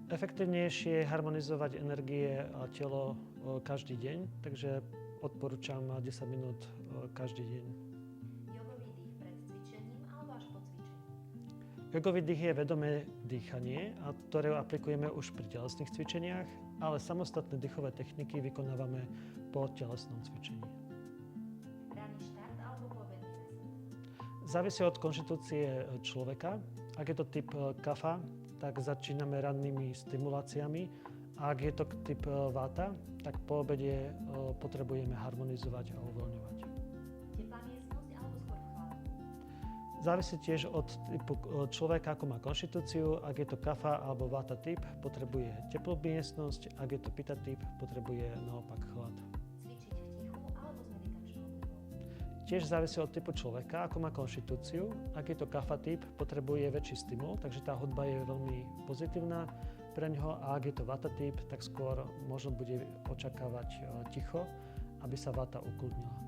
Efektívnejšie je harmonizovať energie a telo každý deň, takže odporúčam 10 minút každý deň. Jogový dých pred cvičením alebo až po cvičení? Jogový dých je vedomé dýchanie, ktoré aplikujeme už pri telesných cvičeniach, ale samostatné dýchové techniky vykonávame po telesnom cvičení. Ranný štart alebo poobedný reset? Závisí od konštitúcie človeka. Ak je to typ kafa, tak začíname rannými stimuláciami. A ak je to typ váta, tak po obede potrebujeme harmonizovať a uvoľňovať. Teplá miestnosť alebo skôr chlad? Závisí tiež od typu človeka, ako má konštitúciu. Ak je to kafa alebo váta typ, potrebuje teplú miestnosť. Ak je to pita typ, potrebuje naopak chlad. Cvičiť v tichu alebo s meditačnou hudbou? Tiež závisí od typu človeka, ako má konštitúciu. Ak je to kafa typ, potrebuje väčší stimul, takže tá hudba je veľmi pozitívna pre ňoho. A ak je to vata typ, tak skôr možno bude očakávať ticho, aby sa vata ukludnila.